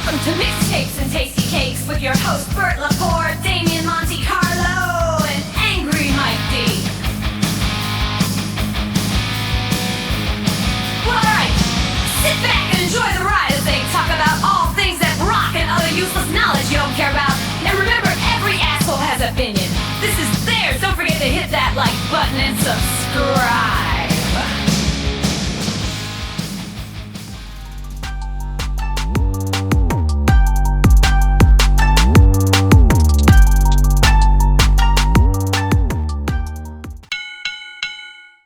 Welcome to Mixtapes and Tasty Cakes with your host Bert Laporte, Damian Monte Carlo, and Angry Mike D. Alright, sit back and enjoy the ride as they talk about all things that rock and other useless knowledge you don't care about. And remember, every asshole has an opinion. This is theirs. Don't forget to hit that like button and subscribe.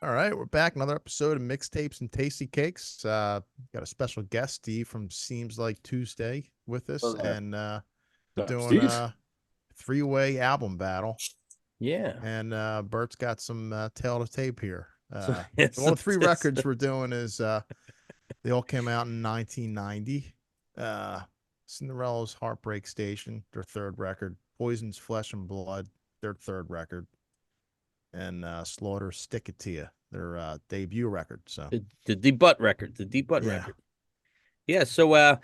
All right, we're back. Another episode of Mixtapes and Tasty Cakes. Got a special guest, Steve from Seems Like Tuesday, with us, and doing a three-way album battle. Yeah, and Bert's got some tail to tape here. All the three records we're doing is they all came out in 1990. Cinderella's Heartbreak Station, their third record. Poison's Flesh and Blood, their third record. And Slaughter's Stick It To You, their debut record. So the deep butt record, record. Yeah. So, all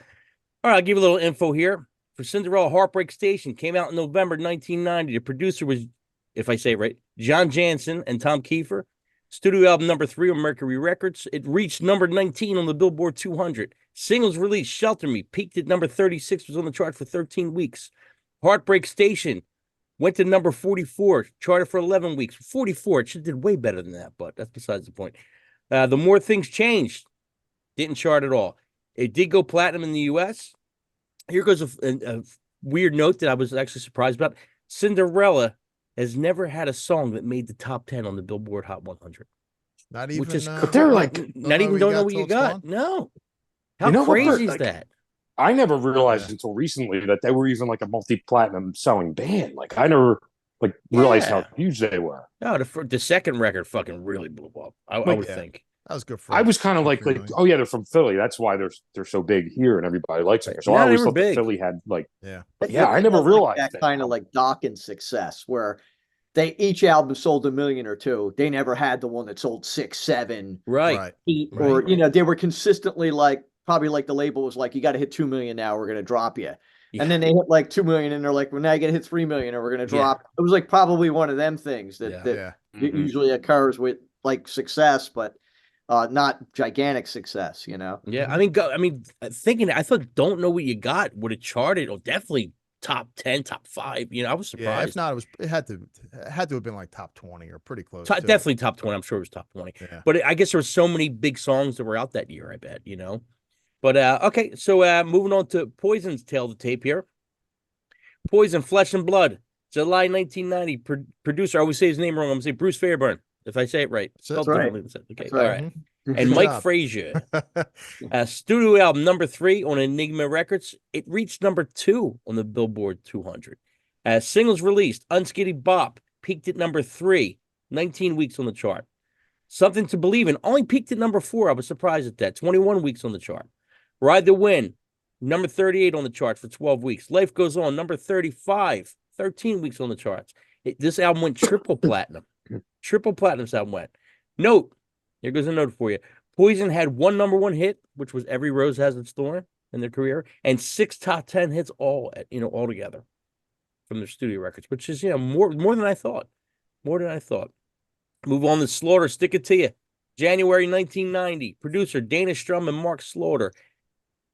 right, I'll give you a little info here. For Cinderella, Heartbreak Station came out in November 1990. The producer was, if I say it right, John Jansen and Tom Kiefer. Studio album number 3 on Mercury Records. It reached number 19 on the Billboard 200. Singles released, Shelter Me, peaked at number 36, was on the chart for 13 weeks. Heartbreak Station went to number 44, charted for 11 weeks. 44, it should have did way better than that, but that's besides the point. The More Things Changed didn't chart at all. It did go platinum in the U.S. Here goes a weird note that I was actually surprised about. Cinderella has never had a song that made the top 10 on the Billboard Hot 100. not even. Which is, But they're like, not even don't know what you got. No. How You know what, crazy is like, that? I never realized until recently that they were even like a multi-platinum selling band. Like I never realized how huge they were. No, the second record fucking really blew up. I would think. That was good for. I was kind of like, really. oh yeah, they're from Philly. That's why they're so big here and everybody likes them. So Yeah, I they always were thought that big. Philly had like, Yeah. yeah, I never realized that kind of like Dawkins success where they each album sold 1 million or 2. They never had the one that sold 6, 7, Right. 8, or they were consistently like probably like the label was like, you got to hit 2 million now, we're gonna drop you. Yeah. And then they hit like 2 million and they're like, well, now you gotta hit 3 million or we're gonna drop. It was like probably one of them things that usually occurs with like success, but not gigantic success, Yeah, I mean, thinking, I thought "Don't Know What You Got" would have charted, or definitely top 10, top 5. I was surprised. Yeah, if not, it had to have been like top 20 or pretty close. Definitely top 20. I'm sure it was top 20. Yeah. But I guess there were so many big songs that were out that year. I bet. But okay, so moving on to Poison's tail to tape here. Poison, Flesh and Blood, July 1990. Producer, I always say his name wrong. I'm gonna say Bruce Fairburn, if I say it right. That's right. Okay, That's all right. right. And Mike Frazier. Studio album number 3 on Enigma Records. It reached number 2 on the Billboard 200. Singles released, Unskitty Bop, peaked at number 3, 19 weeks on the chart. Something to Believe In only peaked at number 4. I was surprised at that. 21 weeks on the chart. Ride the Wind, number 38 on the chart for 12 weeks. Life Goes On, number 35, 13 weeks on the charts. This album went triple platinum. Triple platinum this album went. Note, here goes a note for you. Poison had 1 number 1 hit, which was Every Rose Has Its Thorn in their career, and 6 top 10 hits all together from their studio records, which is more than I thought. More than I thought. Move on to Slaughter, Stick It To You. January 1990. Producer Dana Strum and Mark Slaughter.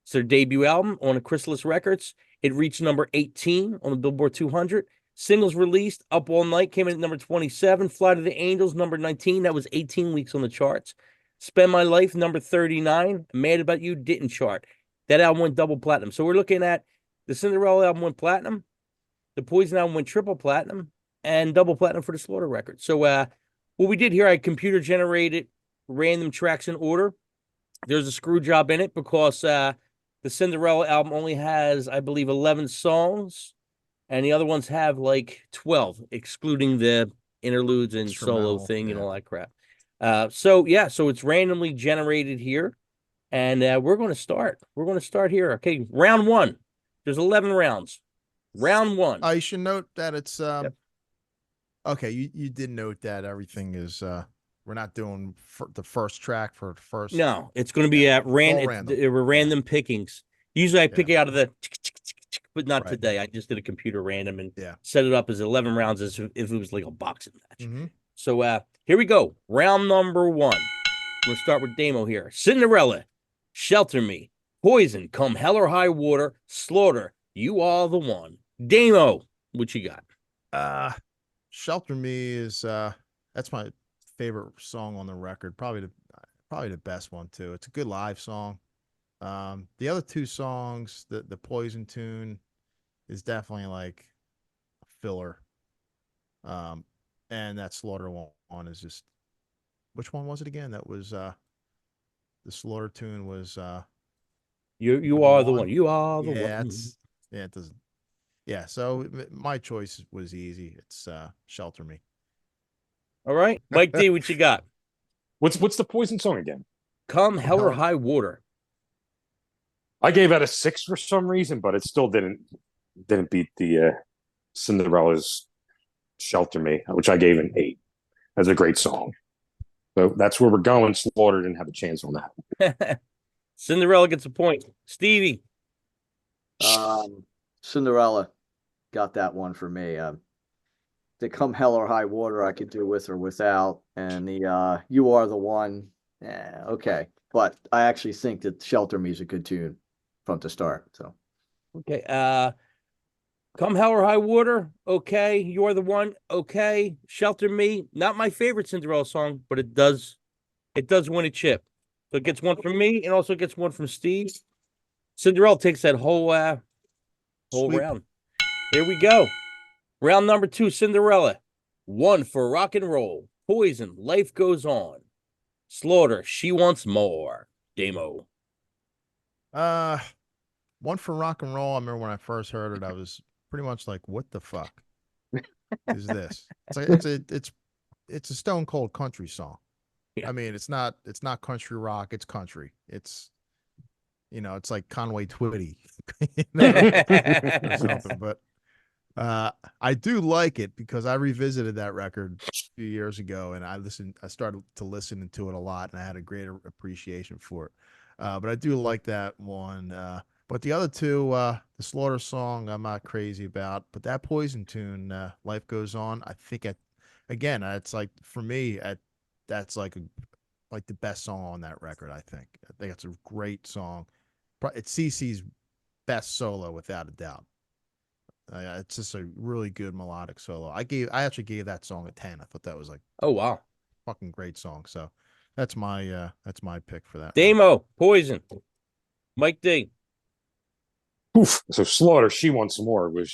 It's their debut album on Chrysalis Records. It reached number 18 on the Billboard 200. Singles released, Up All Night came in at number 27. Fly to the Angels, number 19. That was 18 weeks on the charts. Spend My Life, number 39. Mad About You didn't chart. That album went double platinum. So we're looking at the Cinderella album went platinum. The Poison album went triple platinum and double platinum for the Slaughter record. So what we did here, I computer generated random tracks in order. There's a screw job in it because the Cinderella album only has, I believe, 11 songs, and the other ones have like 12, excluding the interludes and solo thing and all that crap. So it's randomly generated here, and we're going to start. We're going to start here. Okay, round 1. There's 11 rounds. Round 1. I should note that it's okay. You did note that everything is we're not doing the first track for the first. No, it's going to be at random. random. Random pickings. Usually I pick it out of the, but not Right. today. I just did a computer random and Yeah. set it up as 11 rounds as if it was like a boxing match. Mm-hmm. So here we go. Round number 1. We'll start with Damo here. Cinderella, Shelter Me, Poison, Come Hell or High Water, Slaughter, You Are the One. Damo, what you got? Shelter Me is that's my favorite song on the record. Probably the best one too. It's a good live song. The other two songs, the Poison tune is definitely like a filler. And that Slaughter one is just, which one was it again? That was the Slaughter tune was You are the one. You are the one. It doesn't. Yeah, so my choice was easy. It's Shelter Me. All right. Mike D, what you got? What's the Poison song again? Come Hell or High Water. I gave that a 6 for some reason, but it still didn't beat the Cinderella's Shelter Me, which I gave an 8. That's a great song. So that's where we're going. Slaughter didn't have a chance on that. Cinderella gets a point. Stevie. Cinderella got that one for me. The Come Hell or High Water I could do with or without, and the You Are the One. Okay, but I actually think that Shelter Me is a good tune from the start. So okay, Come Hell or High Water. Okay, You Are the One. Okay, Shelter Me. Not my favorite Cinderella song, but it does win a chip. So it gets one from me, and also gets one from Steve. Cinderella takes that whole round. Here we go. Round number 2, Cinderella. 1 for Rock and Roll. Poison, Life Goes On. Slaughter, She Wants More. Damo. 1 for Rock and Roll. I remember when I first heard it, I was pretty much like, "What the fuck is this?" It's a stone cold country song. Yeah. I mean, it's not country rock. It's country. It's it's like Conway Twitty or something. But I do like it because I revisited that record a few years ago, and I started to listen to it a lot, and I had a greater appreciation for it. But I do like that one. But the other two, the Slaughter song, I'm not crazy about. But that Poison tune, Life Goes On, I think it's like, for me, that's like the best song on that record. I think it's a great song. It's CeCe's best solo without a doubt. It's just a really good melodic solo. I actually gave that song a 10. I thought that was like, oh wow, fucking great song. So that's my pick for that. Damo, Poison. Mike D. Oof. So Slaughter, She Wants More was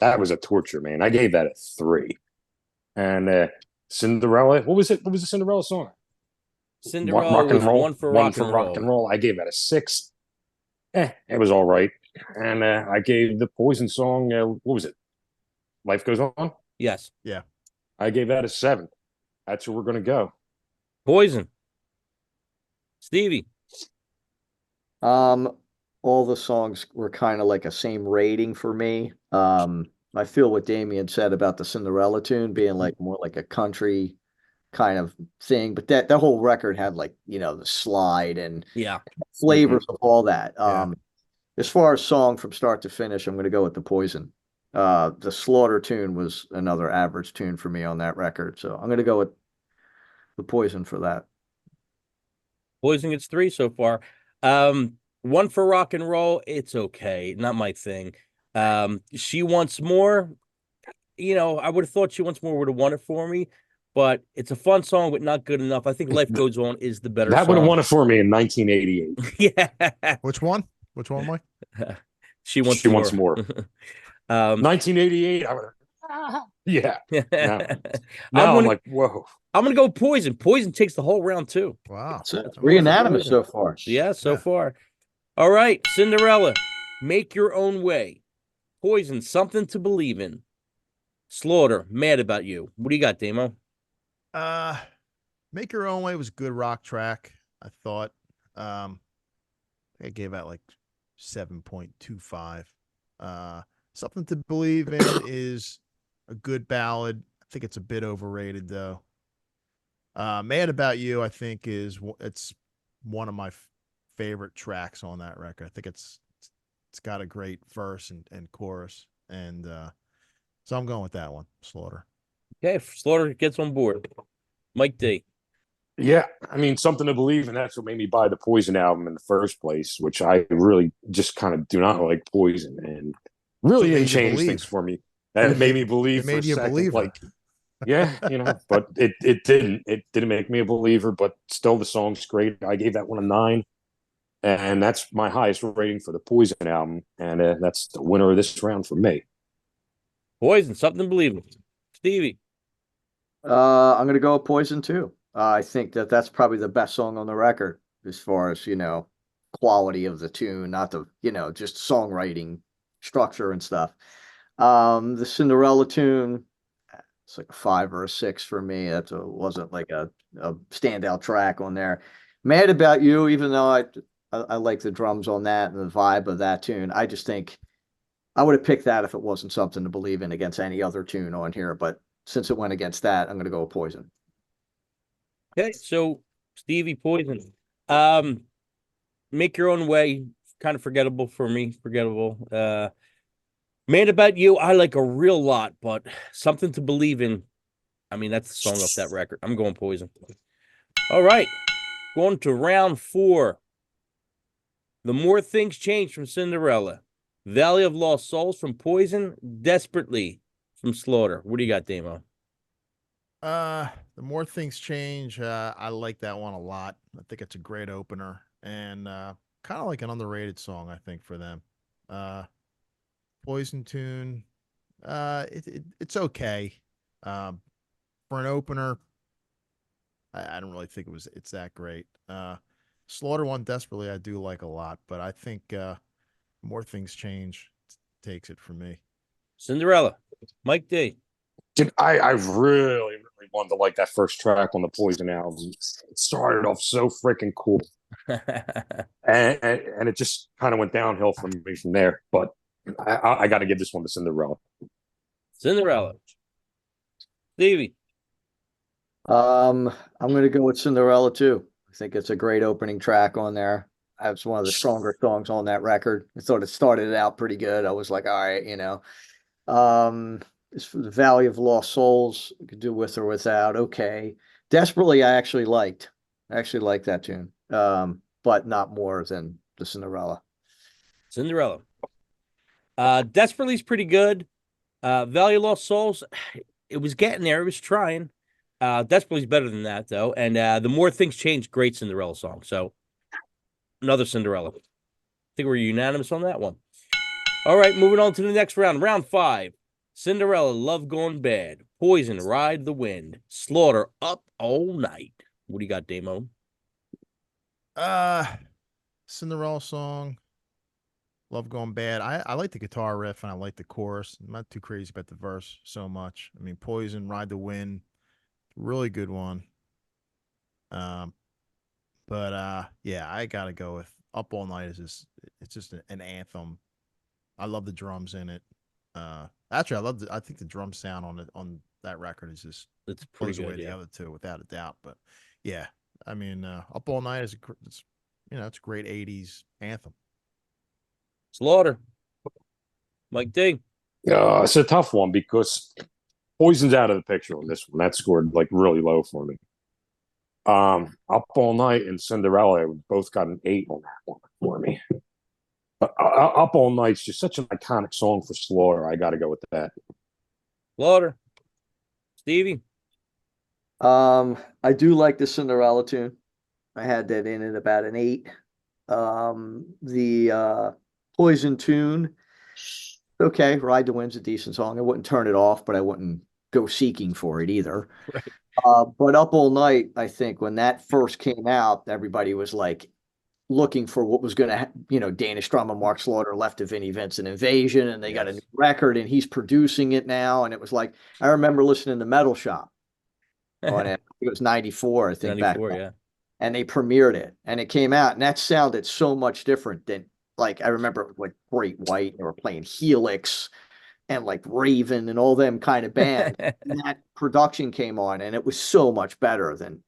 that was a torture, man. I gave that a 3. And Cinderella, what was it? What was the Cinderella song? Cinderella rock and roll. 1 for One rock for and rock roll. and roll. I gave that a 6. It was all right. And I gave the Poison song, what was it? Life Goes On? Yes. Yeah. I gave that a 7. That's where we're going to go. Poison. Stevie. All the songs were kind of like a same rating for me. I feel what Damien said about the Cinderella tune being like more like a country kind of thing, but that whole record had like, the slide and flavors of all that. As far as song from start to finish, I'm going to go with the Poison. The Slaughter tune was another average tune for me on that record, so I'm going to go with the Poison for that. Poison gets 3 so far. 1 for rock and roll. It's okay. Not my thing. She Wants More. I would have thought She Wants More would have won it for me, but it's a fun song, but not good enough. I think Life Goes On is the better song. That would have won it for me in 1988. Yeah. Which one, Mike? She Wants More. 1988. I would have. Yeah. Now I'm like, whoa. I'm going to go Poison. Poison takes the whole round, too. Wow. So it's unanimous so far. Yeah, so far. All right, Cinderella, Make Your Own Way. Poison, Something to Believe in. Slaughter, Mad About You. What do you got, Damo? Make Your Own Way was a good rock track, I thought. I gave that like 7.25. Something to Believe in is a good ballad. I think it's a bit overrated, though. Mad About You, I think, it's one of my favorite tracks on that record. I think it's It's got a great verse and chorus, and so I'm going with that one, Slaughter. Okay, Slaughter gets on board. Mike D. Yeah, I mean, something to believe, and that's what made me buy the Poison album in the first place, which I really just kind of do not like Poison, and really didn't change things for me. That made me believe it made for you a second, believer. like, yeah, but it didn't make me a believer, but still the song's great. I gave that one a 9, and that's my highest rating for the Poison album, and that's the winner of this round for me. Poison, something to believe in. Stevie. I'm gonna go with Poison too. I think that's probably the best song on the record as far as, quality of the tune, not the, just songwriting structure and stuff. The Cinderella tune, it's like a 5 or a 6 for me. Wasn't like a standout track on there. Mad About You, even though I like the drums on that and the vibe of that tune, I just think I would have picked that if it wasn't something to believe in against any other tune on here. But since it went against that, I'm going to go with Poison. Okay, so Stevie, Poison. Make Your Own Way, kind of forgettable for me. Forgettable. Mad About You, I like a real lot, but Something to Believe in. I mean, that's the song off that record. I'm going Poison. All right, going to round 4. The More Things Change from Cinderella. Valley of Lost Souls from Poison. Desperately from Slaughter. What do you got, Damo? The More Things Change. I like that one a lot. I think it's a great opener and kind of like an underrated song, I think, for them. Poison tune. It's okay. For an opener, I don't really think it's that great. Slaughter one Desperately I do like a lot, but I think More Things Change takes it for me. Cinderella. Mike D. Dude, I really wanted to like that first track on the Poison album. It started off so freaking cool. and it just kind of went downhill for me from there. But I got to give this one to Cinderella. Cinderella. Stevie. I'm going to go with Cinderella too. I think it's a great opening track on there. It's one of the stronger songs on that record. I thought it started out pretty good. I was like, all right, It's for the Valley of Lost Souls. I could do with or without. Okay. Desperately, I actually liked. That tune. But not more than the Cinderella. Cinderella. Desperately's pretty good. Valley of Lost Souls, it was getting there. It was trying. Desperately's better than that, though. And The More Things Change, great Cinderella song. So, another Cinderella. I think we're unanimous on that one. All right, moving on to the next round. Round 5. Cinderella, Love Gone Bad. Poison, Ride the Wind. Slaughter, Up All Night. What do you got, Damo? Cinderella song. Love Gone Bad. I like the guitar riff and I like the chorus. I'm not too crazy about the verse so much. I mean, Poison, Ride the Wind, really good one. But yeah, I gotta go with Up All Night. It's just an anthem. I love the drums in it. Actually, I think the drum sound on that record is just It's pretty blows away good, the yeah. other two without a doubt. But yeah, I mean, Up All Night it's a great '80s anthem. Slaughter. Mike D. It's a tough one because Poison's out of the picture on this one. That scored like really low for me. Up All Night and Cinderella both got an 8 on that one for me. Up All Night's just such an iconic song for Slaughter. I got to go with that. Slaughter. Stevie. I do like the Cinderella tune. I had that in at about an 8. The Poison tune, okay, Ride the Wind's a decent song. I wouldn't turn it off, but I wouldn't go seeking for it either. Right. But Up All Night, I think when that first came out, everybody was like looking for what was going to, Danish drummer Mark Slaughter left to Vinnie Vincent Invasion, and they got a new record, and he's producing it now. And it was like, I remember listening to Metal Shop on it. It was 94, I think, 94, back then. yeah. And they premiered it, and it came out, and that sounded so much different than, like, I remember it was like Great White, they were playing Helix and like Raven and all them kind of bands. And that production came on, and it was so much better than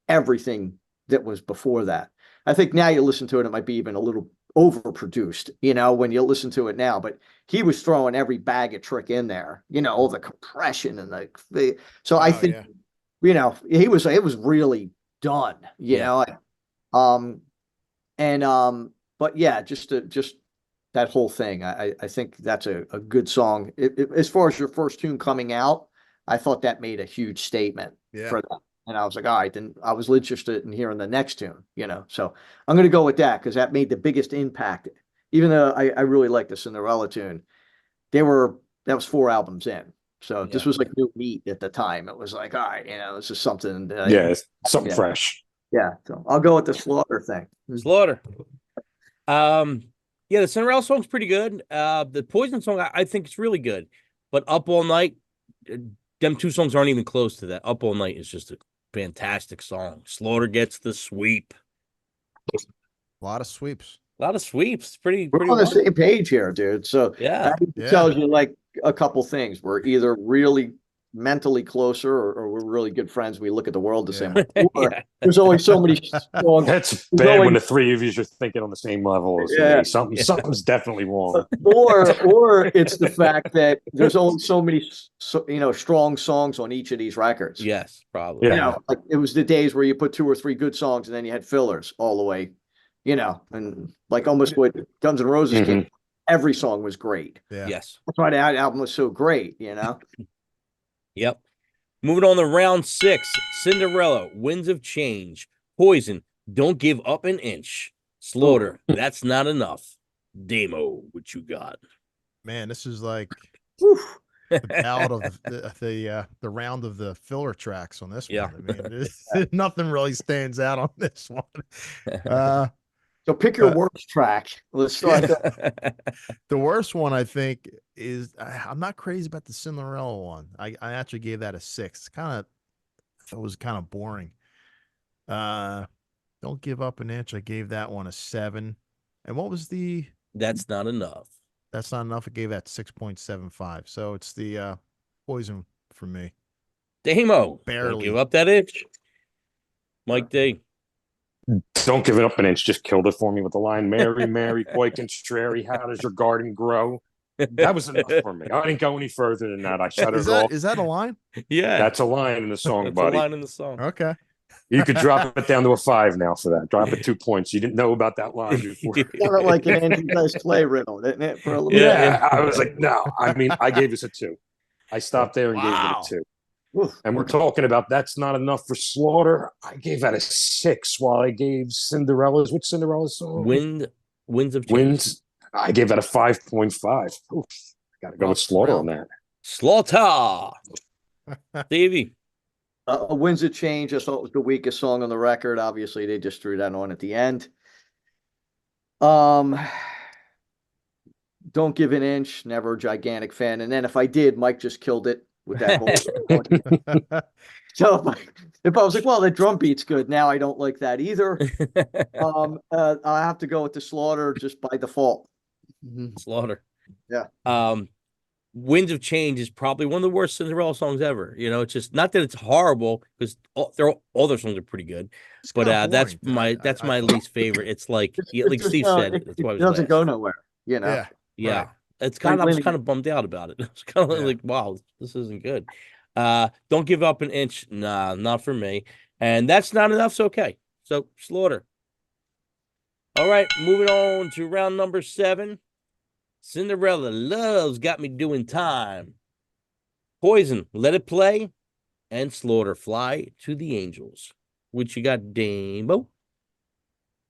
everything that was before that. I think now you listen to it, it might be even a little overproduced, when you listen to it now, but he was throwing every bag of trick in there, all the compression and so I think, it was really done, but yeah, just that whole thing. I think that's a good song. As far as your first tune coming out, I thought that made a huge statement for that. And I was like, all right, then I was interested in hearing the next tune, So I'm going to go with that because that made the biggest impact. Even though I really like the Cinderella tune, that was 4 albums in. So this was like new meat at the time. It was like, all right, this is something. It's something fresh. Yeah. So I'll go with the Slaughter thing. Slaughter. Yeah, the Cinderella song's pretty good. The Poison song, I think it's really good. But Up All Night, them 2 songs aren't even close to that. Up All Night is just a fantastic song. Slaughter gets the sweep. A lot of sweeps. A lot of sweeps. Pretty We're on the same page here, dude. So yeah, that tells you like a couple things. We're either really mentally closer or we're really good friends. We look at the world the same way. There's only so many songs. That's bad when the 3 of you are thinking on the same level as me. Something's definitely wrong. Or it's the fact that there's only so many strong songs on each of these records. Yes, probably. Like it was the days where you put 2 or 3 good songs and then you had fillers all the way, and like almost what Guns N' Roses came, every song was great. Yes. That's why that album was so great, Yep. Moving on to round 6. Cinderella, Winds of Change. Poison, Don't Give Up an Inch. Slaughter, That's Not Enough. Damo, what you got? Man, this is like out of the round of the filler tracks on this one. I mean, nothing really stands out on this one. So pick your worst track. Let's start. The worst one, I think, is I'm not crazy about the Cinderella one. I actually gave that a 6. It was kind of boring. Don't Give Up an Inch. I gave that one a 7. And what was the? That's Not Enough. That's Not Enough. I gave that 6.75. So it's the Poison for me. Damo, Barely. Don't Give Up that inch. Mike D. Don't Give It Up an Inch just killed it for me with the line, Mary, Mary, quite contrary, how does your garden grow? That was enough for me. I didn't go any further than that. I shut it off. Is that a line? Yeah. That's a line in the song, That's buddy. a line in the song. Okay. You could drop it down to a 5 now for that. Drop it 2 points. You didn't know about that line before. Kind of like an Andrew Dice Clay riddle, didn't it? For a little bit. I was like, no. I mean, I gave this a 2. I stopped there and gave it a 2. And we're talking about That's Not Enough for Slaughter. I gave that a 6 while I gave Cinderella's. Which Cinderella's song? Winds of Change. Winds. I gave that a 5.5. Got to go with Slaughter on that. Slaughter. Davey. Winds of Change, I thought was the weakest song on the record. Obviously, they just threw that on at the end. Don't Give an Inch, never a gigantic fan. And then if I did, Mike just killed it with that whole. So if I was like, well, the drum beat's good, now I don't like that either. I'll have to go with the Slaughter just by default. Slaughter. Yeah. Winds of Change is probably one of the worst Cinderella songs ever. It's just not that it's horrible because all their songs are pretty good, but that's my least favorite. It's like like Steve said, it doesn't go nowhere. Yeah. Right. It's I was kind of bummed out about it. I was kind of like, wow, this isn't good. Don't Give Up an Inch. Nah, not for me. And That's Not Enough's okay. So Slaughter. All right, moving on to round number 7. Cinderella, Love's Got Me Doing Time. Poison, Let It Play. And Slaughter, Fly to the Angels. Which you got, Damo?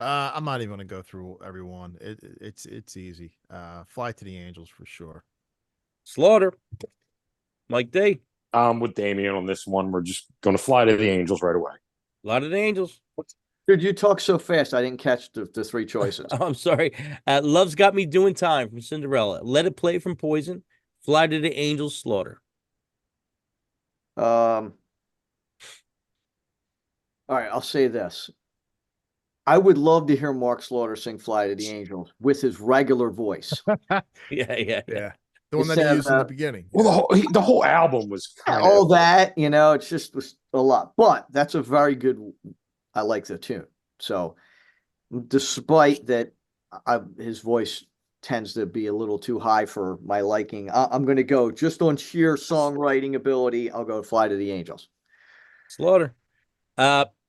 I'm not even going to go through everyone. It's easy. Fly to the Angels for sure. Slaughter. Mike D. With Damien on this one. We're just going to fly to the Angels right away. Fly to the Angels. Dude, you talk so fast, I didn't catch the 3 choices. I'm sorry. Love's Got Me Doing Time from Cinderella. Let It Play from Poison. Fly to the Angels, Slaughter. All right, I'll say this. I would love to hear Mark Slaughter sing Fly to the Angels with his regular voice. Yeah. The one that he used in the beginning. Well, the whole album was all that, it's just was a lot. But that's a very good, I like the tune. So despite that, his voice tends to be a little too high for my liking. I'm going to go just on sheer songwriting ability. I'll go Fly to the Angels. Slaughter.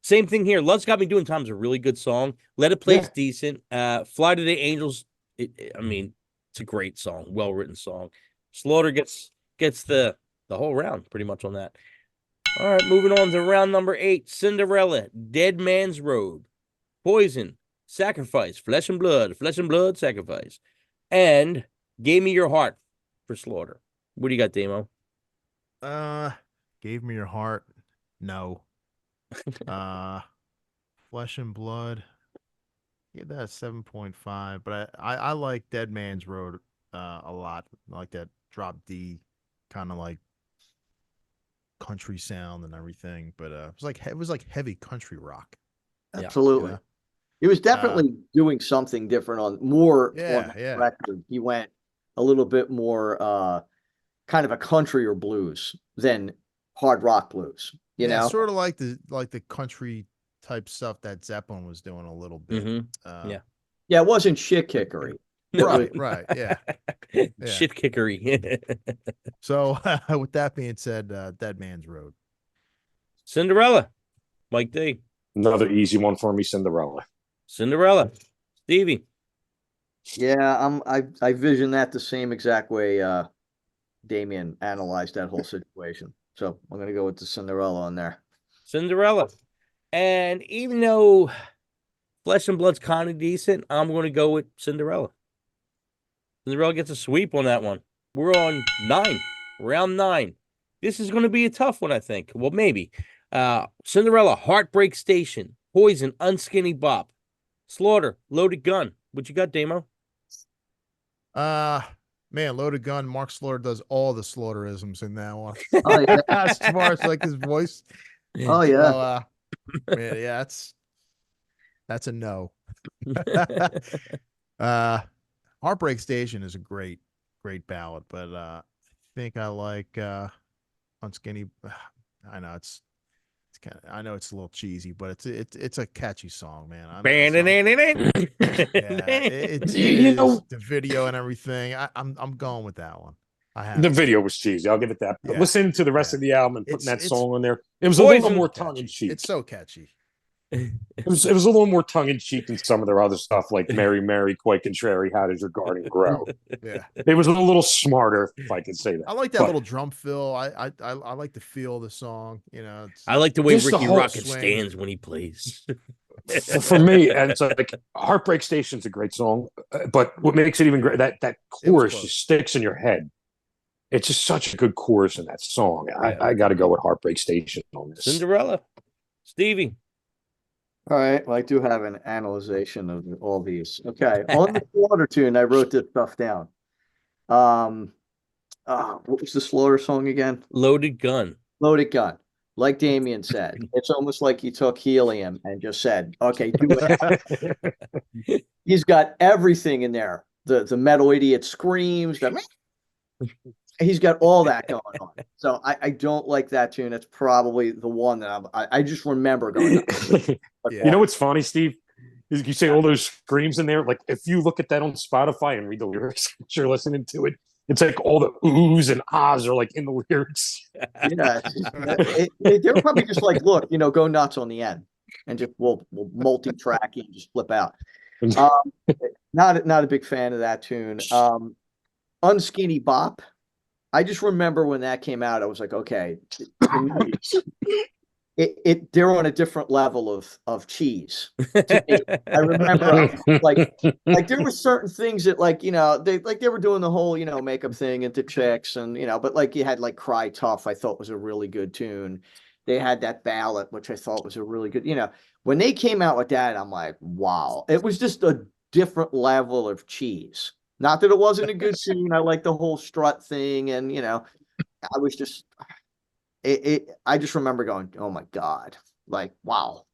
Same thing here. Love's Got Me Doing Time's a really good song. Let It Play's decent. Fly to the Angels. I mean, it's a great song, well written song. Slaughter gets the whole round pretty much on that. All right, moving on to round number 8. Cinderella, Dead Man's Road, Poison, Sacrifice, Flesh and Blood, Sacrifice, and Gave Me Your Heart for Slaughter. What do you got, Damo? Gave Me Your Heart. No. Flesh and Blood. Give that a 7.5, but I like Dead Man's Road a lot. I like that drop D kind of like country sound and everything, but it was like heavy country rock. Absolutely. He was definitely doing something different on that record. He went a little bit more kind of a country or blues than hard rock blues, you know? Sort of like the country type stuff that Zeppelin was doing a little bit. Yeah, it wasn't shit kickery. Right, yeah. Shit kickery. So with that being said, Dead Man's Road. Cinderella, Mike D. Another easy one for me, Cinderella. Stevie. Yeah, I vision that the same exact way Damien analyzed that whole situation. So I'm gonna go with the Cinderella on there. Cinderella. And even though Flesh and Blood's kind of decent, I'm going to go with Cinderella. Cinderella gets a sweep on that one. We're on 9, round 9. This is going to be a tough one, I think. Well, maybe. Cinderella, Heartbreak Station, Poison, Unskinny Bop, Slaughter, Loaded Gun. What you got, Damo? Man, Loaded Gun. Mark Slaughter does all the Slaughterisms in that one. Oh, yeah. As far as like his voice. Oh yeah. So, man, yeah, that's a no. Heartbreak Station is a great ballad, but I think I like Unskinny. I know it's I know it's a little cheesy, but it's a catchy song, man. It is the video and everything. I'm going with that one. The video was cheesy. I'll give it that. But listen to the rest of the album and putting that song on there. It was Poison. A little more tongue in cheek. It's so catchy. It was a little more tongue in cheek than some of their other stuff, like Mary, Mary, quite contrary. How does your garden grow? Yeah, it was a little smarter, if I could say that. I like that little drum fill. I like the feel of the song. You know, I like the way Just the Ricky whole Rocket swing. stands when he plays. For me, and it's like Heartbreak Station's a great song, but what makes it even great that chorus just sticks in your head. It's just such a good chorus in that song. I got to go with Heartbreak Station on this. Cinderella, Stevie. All right. Well, I do have an analyzation of all these. Okay. On the Slaughter tune, I wrote this stuff down. What was the Slaughter song again? Loaded Gun. Loaded Gun. Like Damien said, it's almost like he took helium and just said, okay, do it. He's got everything in there. The metal idiot screams. He's got all that going on. So I don't like that tune. It's probably the one that I just remember going. You know what's funny, Steve? You say all those screams in there. Like if you look at that on Spotify and read the lyrics, you're listening to it. It's like all the oohs and ahs are like in the lyrics. Yeah, they're probably just like, look, go nuts on the end, and just we'll multi-track and just flip out. Not a big fan of that tune. Unskinny Bop. I just remember when that came out, I was like, okay, they're on a different level of cheese. I remember like there were certain things that they were doing the whole, makeup thing into chicks and, but like you had like Cry Tough, I thought was a really good tune. They had that ballad, which I thought was a really good, when they came out with that, I'm like, wow, it was just a different level of cheese. Not that it wasn't a good tune. I like the whole strut thing. And, I was just, I just remember going, oh my God, like, wow,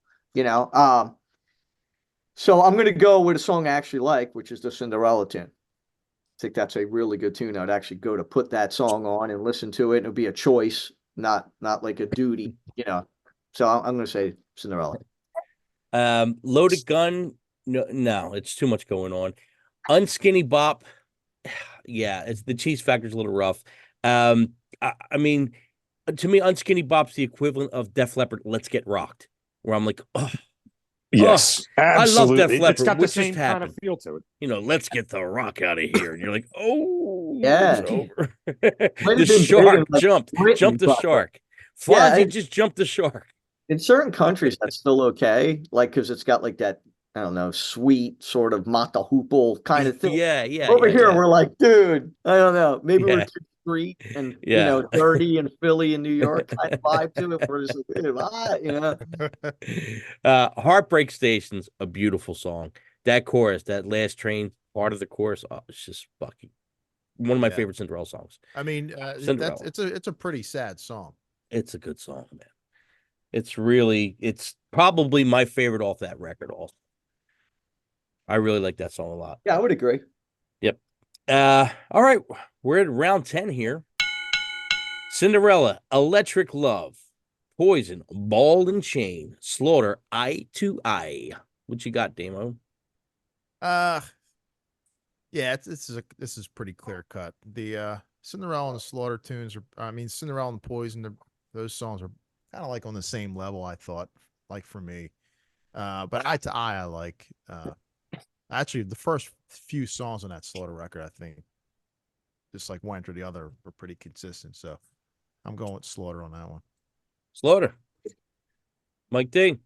so I'm going to go with a song I actually like, which is the Cinderella tune. I think that's a really good tune. I'd actually go to put that song on and listen to it. It would be a choice, not like a duty, So I'm going to say Cinderella. Loaded Gun. No, it's too much going on. Unskinny Bop, yeah, it's the cheese factor's a little rough. I mean, to me, Unskinny Bop's the equivalent of Def Leppard. Let's Get Rocked, where I'm like, oh, Yes, I love Def absolutely. It's Leppard. got the What just same kind of happened? feel to it. Let's get the rock out of here. And you're like, oh, Yeah. it's over. Might The have been big shark in, like, jumped Britain, the but shark. yeah, Fonzie just jumped the shark. in certain countries that's still okay, like because it's got like that, I don't know, sweet sort of mata hoople kind of thing. Yeah, Over here, yeah. we're like, dude, I don't know, maybe we're Yeah. too street and Yeah. dirty in Philly and New York kind of vibe to it. Where it's like, Heartbreak Station's a beautiful song. That chorus, that last train part of the chorus, it's just fucking one of my favorite Cinderella songs. I mean, Cinderella. it's a pretty sad song. It's a good song, man. It's probably my favorite off that record also. I really like that song a lot. Yeah, I would agree. Yep. All right. We're at round 10 here. Cinderella, Electric Love, Poison, Ball and Chain, Slaughter, Eye to Eye. What you got, Damo? Yeah, this is pretty clear cut. The Cinderella and the Slaughter tunes Cinderella and Poison, those songs are kind of like on the same level, I thought, like for me. But Eye to Eye, I like. Actually, the first few songs on that Slaughter record, I think, just like one after the other, were pretty consistent. So I'm going with Slaughter on that one. Slaughter. Mike D.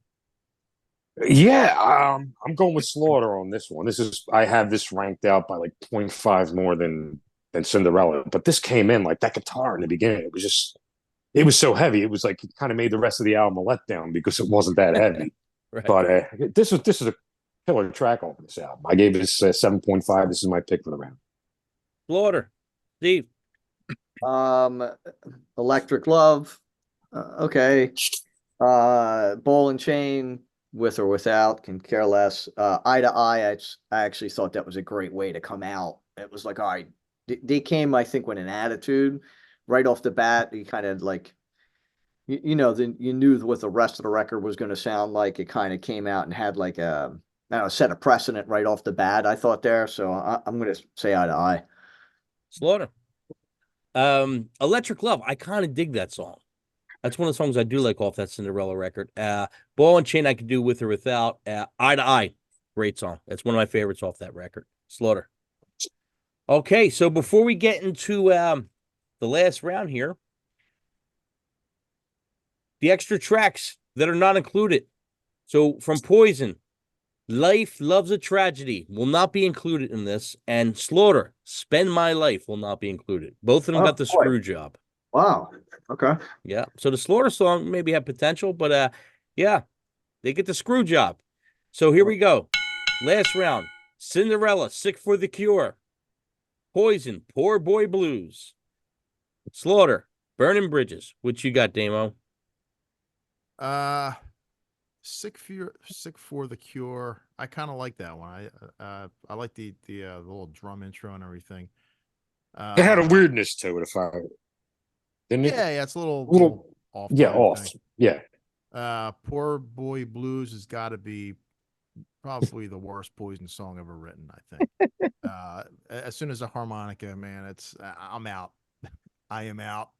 Yeah, I'm going with Slaughter on this one. I have this ranked out by like 0.5 more than Cinderella, but this came in like that guitar in the beginning. It was so heavy. It was like it kind of made the rest of the album a letdown because it wasn't that heavy. Right. But this is a killer track on this album. I gave this 7.5. This is my pick for the round. Slaughter. Steve. Electric Love. Okay. Ball and Chain, with or without, can care less. Eye to Eye, I actually thought that was a great way to come out. It was like, all right, they came, I think, with an attitude right off the bat. You kind of like, then you knew what the rest of the record was going to sound like. It kind of came out and had like set a precedent right off the bat, I thought there. So I'm going to say Eye to Eye. Slaughter. Electric Love. I kind of dig that song. That's one of the songs I do like off that Cinderella record. Ball and Chain I could do with or without. Eye to Eye. Great song. That's one of my favorites off that record. Slaughter. Okay, so before we get into the last round here, the extra tracks that are not included. So from Poison, Life Loves a Tragedy will not be included in this, and Slaughter, Spend My Life will not be included. Both of them got the screw job. Wow. Okay. Yeah. So the Slaughter song maybe have potential, but yeah, they get the screw job. So here we go. Last round. Cinderella, Sick for the Cure. Poison, Poor Boy Blues. Slaughter, Burning Bridges. What you got, Damo? Sick for the Cure. I kind of like that one. I like the little drum intro and everything. It had a weirdness to it, didn't it? Yeah, it's a little off. Yeah, off. Yeah. Poor Boy Blues has got to be probably the worst Poison song ever written, I think. As soon as a harmonica, man, I'm out. I am out.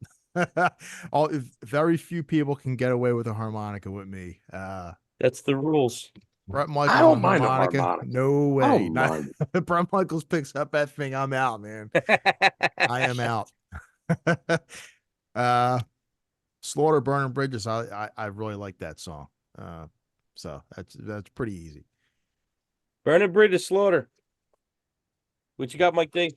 Very few people can get away with a harmonica with me. That's the rules. Brett Michaels I don't on mind harmonica. a harmonica. No way. Brett Michaels picks up that thing. I'm out, man. I am out. Slaughter, Burning Bridges. I really like that song. So that's pretty easy. Burning Bridges, Slaughter. What you got, Mike D?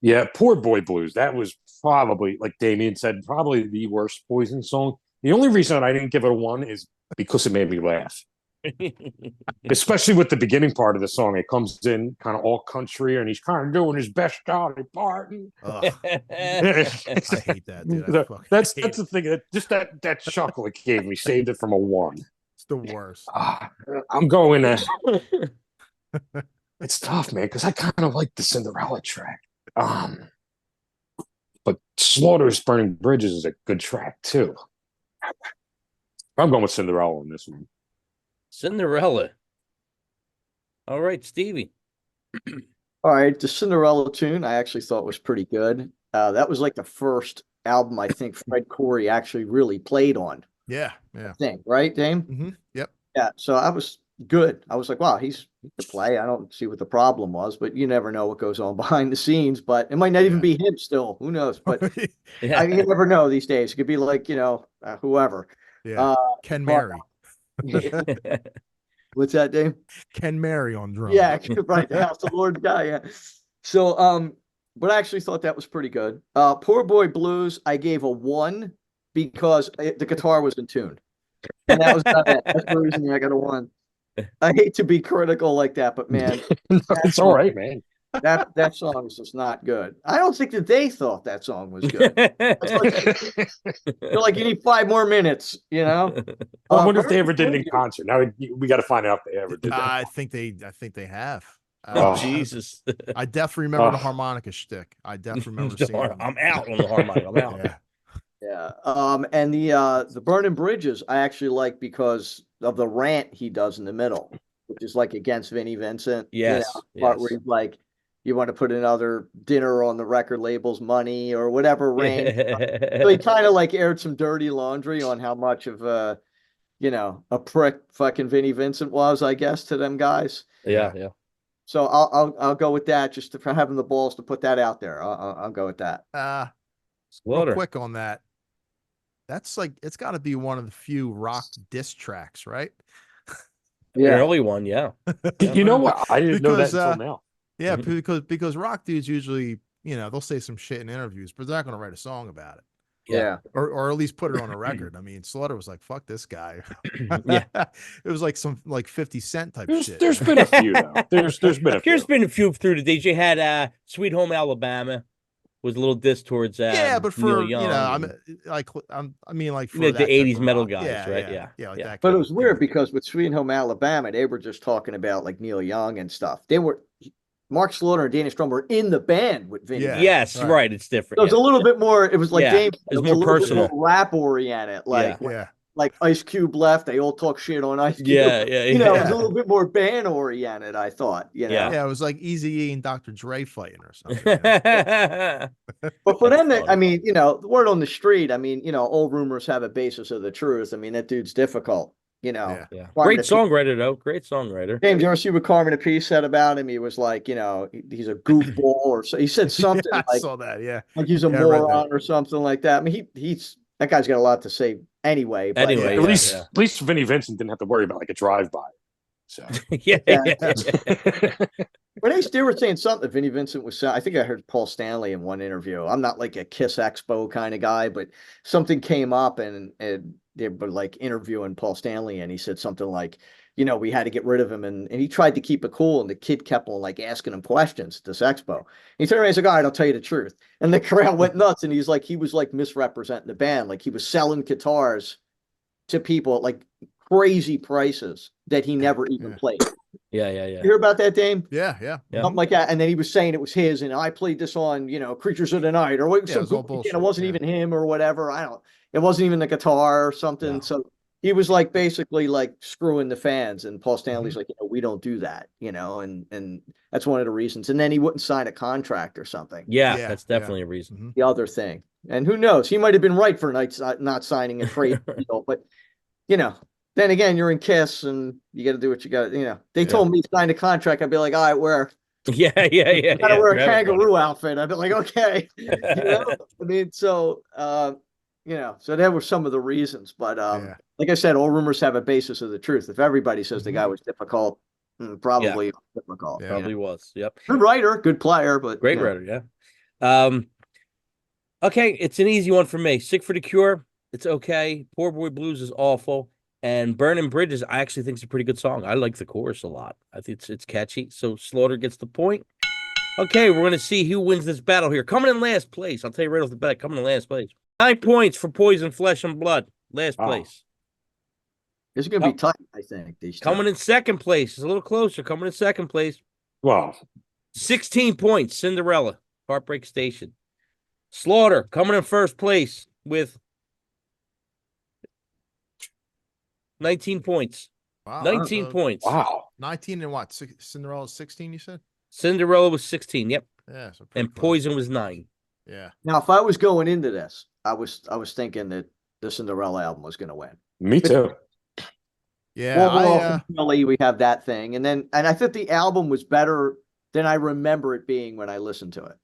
Yeah, Poor Boy Blues. That was probably, like Damien said, probably the worst Poison song. The only reason I didn't give it a 1 is because it made me laugh. Especially with the beginning part of the song. It comes in kind of all country and he's kind of doing his best Dolly Parton. I hate that, dude. That's the thing. That chuckle it gave me saved it from a 1. It's the worst. I'm going to... It's tough, man, because I kind of like the Cinderella track. But Slaughter's Burning Bridges is a good track, too. I'm going with Cinderella on this one. Cinderella. All right, Stevie. All right, the Cinderella tune I actually thought was pretty good. That was like the first album I think Fred Coury actually really played on. Yeah, I yeah. think, right, Dame? Yep. Yeah, so I was good. I was like, wow, he could play. I don't see what the problem was, but you never know what goes on behind the scenes. But it might not even be him still. Who knows? But Yeah. you never know these days. It could be like, whoever. Yeah. Ken Clark- Mary. What's that, Dame? Ken Mary on drums. Yeah, right. The House of Lord guy. Yeah. So, but I actually thought that was pretty good. Poor Boy Blues, I gave a 1 because the guitar was in tune. And that was not it. That's the reason I got a 1. I hate to be critical like that, but man, It's all right, man. that song is just not good. I don't think that they thought that song was good. They're like, you need 5 more minutes, I wonder if they ever did it in concert. Now we got to find out if they ever did that. I think they have. Oh, Jesus. I definitely remember the harmonica shtick. I definitely remember seeing it. I'm out on the harmonica. I'm out. Yeah. Yeah. And the Burning Bridges I actually like because of the rant he does in the middle, which is like against Vinnie Vincent. Yes. Part where he's like, you want to put another dinner on the record label's money or whatever rant. So he kind of like aired some dirty laundry on how much of a prick fucking Vinnie Vincent was, I guess, to them guys. Yeah. So I'll go with that just for having the balls to put that out there. I'll go with that. Real quick on that. That's like it's got to be one of the few rock diss tracks, right? Yeah, an early one, yeah. You know what? I didn't know that until now. Yeah, because rock dudes usually, they'll say some shit in interviews, but they're not going to write a song about it. Yeah. Or at least put it on a record. I mean, Slaughter was like, fuck this guy. Yeah. It was like some 50 Cent type shit. There's been a few though. There's been a few. There's been a few through the days. You had Sweet Home Alabama was a little diss towards but for Neil Young I mean like for the that 80s metal rock. guys, right? Yeah, like that But kind it was weird because with Sweet Home Alabama, they were just talking about like Neil Young and stuff. Mark Slaughter and Danish Drum were in the band with Vinny. Yeah. Yes, right. It's different. So it was a little bit more. It was like it was more personal, rap oriented. Like Ice Cube left, they all talk shit on Ice Cube. It was a little bit more band oriented. I thought. Yeah, it was like Eazy-E and Dr. Dre fighting or something. But for them, I mean, the word on the street. I mean, old rumors have a basis of the truth. I mean, that dude's difficult. Yeah. Great songwriter, though. Great songwriter. James, you ever see what Carmen Apiece said about him? He was like, he's a goofball, or so he said something. I saw that. Yeah, like he's a moron or something like that. I mean, he's that guy's got a lot to say anyway. But anyway, at least Vinnie Vincent didn't have to worry about like a drive-by. So yeah. But they were saying something. Vinnie Vincent was. I think I heard Paul Stanley in one interview. I'm not like a Kiss Expo kind of guy, but something came up and they were like interviewing Paul Stanley, and he said something like, we had to get rid of him, and he tried to keep it cool, and the kid kept on like asking him questions at this expo. And he turned around and said, "All right, I'll tell you the truth." And the crowd went nuts, and he was like misrepresenting the band, like he was selling guitars to people at like crazy prices that he never even played. Yeah. You hear about that, Dame? Yeah. Something like that. And then he was saying it was his, and I played this on, Creatures of the Night, or what? It wasn't even him or whatever. It wasn't even the guitar or something. No. So he was like basically like screwing the fans. And Paul Stanley's like, we don't do that, and that's one of the reasons. And then he wouldn't sign a contract or something. Yeah, that's definitely a reason. The other thing, and who knows, he might have been right for not signing a trade deal, but then again, you're in Kiss and you got to do what you got. They told me to sign a contract. I'd be like, all right, where? Yeah. I got to wear a kangaroo outfit. I'd be like, okay. I mean, so, so there were some of the reasons. But like I said, all rumors have a basis of the truth. If everybody says the guy was difficult, probably difficult. Yeah, probably was. Yep. Good writer, good player, but great writer. Yeah. Okay, it's an easy one for me. Sick for the Cure. It's okay. Poor Boy Blues is awful. And Burning Bridges, I actually think it's a pretty good song. I like the chorus a lot. I think it's catchy. So Slaughter gets the point. Okay, we're going to see who wins this battle here. Coming in last place. I'll tell you right off the bat, coming in last place. 9 points for Poison, Flesh, and Blood. Last place. This is going to be tight, I think. Coming in second place. It's a little closer. Coming in second place. Wow. 16 points, Cinderella, Heartbreak Station. Slaughter coming in first place with 19 points. Wow. 19 points. Wow. 19 and what? Cinderella's 16, you said? Cinderella was 16. Yep. Yeah. So pretty And close. Poison was 9. Yeah. Now, if I was going into this, I was thinking that the Cinderella album was going to win. Me too. Yeah. Well, ultimately, we have that thing, and I think the album was better than I remember it being when I listened to it.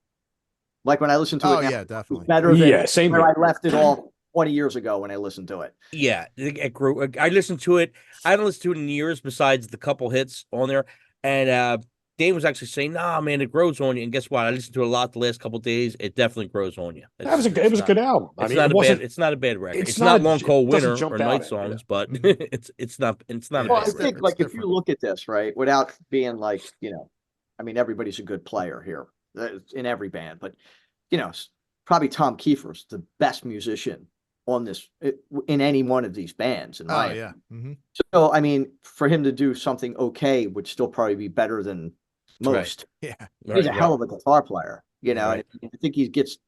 Like when I listened to it now, yeah, it definitely. was better than Yeah, same where here. I left it off 20 years ago when I listened to it. Yeah, it grew. I listened to it. I haven't listened to it in years, besides the couple hits on there. And Dave was actually saying, "Nah, man, it grows on you." And guess what? I listened to it a lot the last couple of days. It definitely grows on you. It was a good album. I It's mean, not it a wasn't. bad. It's not a bad record. it's It's not not Long Cold it doesn't Winter jump or out Night at me, Songs, but Mhm. it's not a Yeah, bad Well, I it's record. think like if you different. look at this, right, without being like, I mean, everybody's a good player here in every band, but probably Tom Kiefer's the best musician on this in any one of these bands, in my Oh, opinion. yeah. Mm-hmm. So, I mean, for him to do something okay would still probably be better than Right. most. Yeah. He's a hell of a guitar player, Right. and I think he gets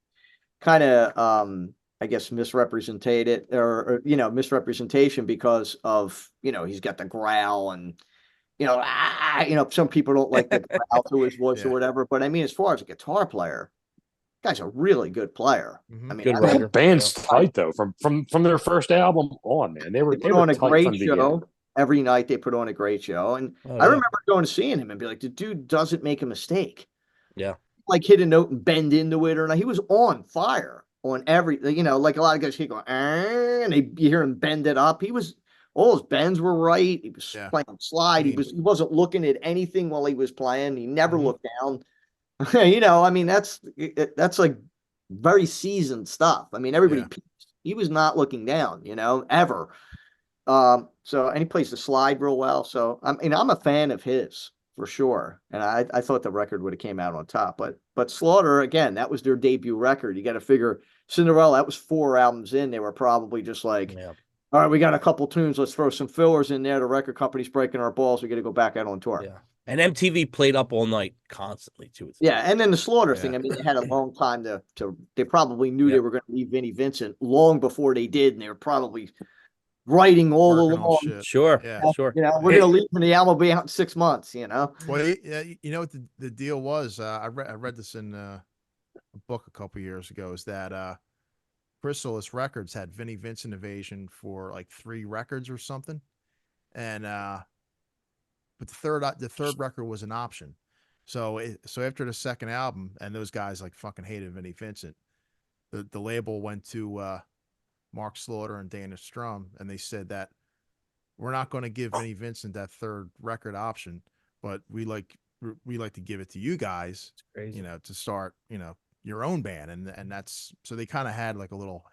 kind of, I guess, misrepresented or misrepresentation because of, he's got the growl and, some people don't like the growl to his voice or Yeah. whatever. But I mean, as far as a guitar player, guy's a really good player. Mhm. I mean, Good I The whole writer. band's Yeah. tight though. From their first album on, man, they They put were on a tight great from the beginning. show. Every night they put on a great show. And Oh, I yeah. remember going to seeing him and be like, the dude doesn't make a mistake. Yeah. Like hit a note and bend into it, or not. He was on fire on every, like a lot of guys keep going, and you hear him bend it up. All his bends were right. He was Yeah. playing slide. Clean. He wasn't looking at anything while he was playing. He never Mhm. looked down. I mean, that's like very seasoned stuff. I mean, everybody Yeah. peaked. He was not looking down, ever. And he plays the slide real well. So I'm a fan of his for sure. And I thought the record would have came out on top. But Slaughter, again, that was their debut record. You got to figure Cinderella, that was 4 albums in. They were probably just like, Yeah. all right, we got a couple tunes. Let's throw some fillers in there. The record company's breaking our balls. We got to go back out on tour. Yeah. And MTV played Up All Night constantly too. Yeah, and then the Slaughter Yeah. thing. I mean, they had a long time to. They probably knew they Yep. were going to leave Vinnie Vincent long before they did, and they were probably writing all Working on along. shit. Sure. Yeah. Sure. We're going to leave, and the album will be out in 6 months. Well, you know what the deal was? I read this in a book a couple years ago. Is that Chrysalis Records had Vinnie Vincent Invasion for like 3 records or something, and but the third record was an option. So after the second album, and those guys like fucking hated Vinnie Vincent, the label went to Mark Slaughter and Dana Strum, and they said that we're not going to give Vinnie Vincent that third record option, but we like to give it to you guys, Crazy. to start, your own band, and that's so they kind of had like a little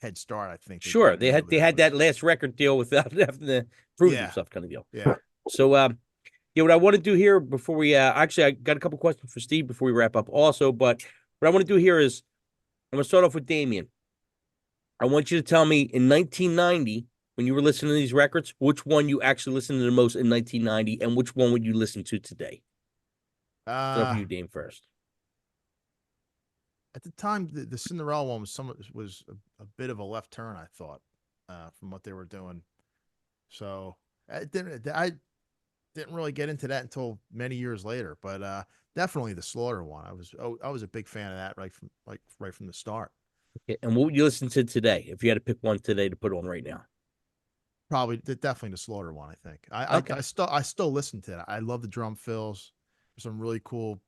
head start, I think. Sure. didn't They know had it was- that last record deal without having to prove Yeah. themselves kind of deal. Yeah. So what I want to do here before we actually I got a couple questions for Steve before we wrap up also, but what I want to do here is I'm gonna start off with Damien. I want you to tell me in 1990, when you were listening to these records, which one you actually listened to the most in 1990, and which one would you listen to today? Start with you, Dame, first. At the time, the Cinderella one was a bit of a left turn, I thought, from what they were doing. So I didn't really get into that until many years later. But definitely the Slaughter one. I was a big fan of that right from the start. Okay, and what would you listen to today if you had to pick one today to put on right now? Probably definitely the Slaughter one. I think Okay. I still listen to that. I love the drum fills. There's some really cool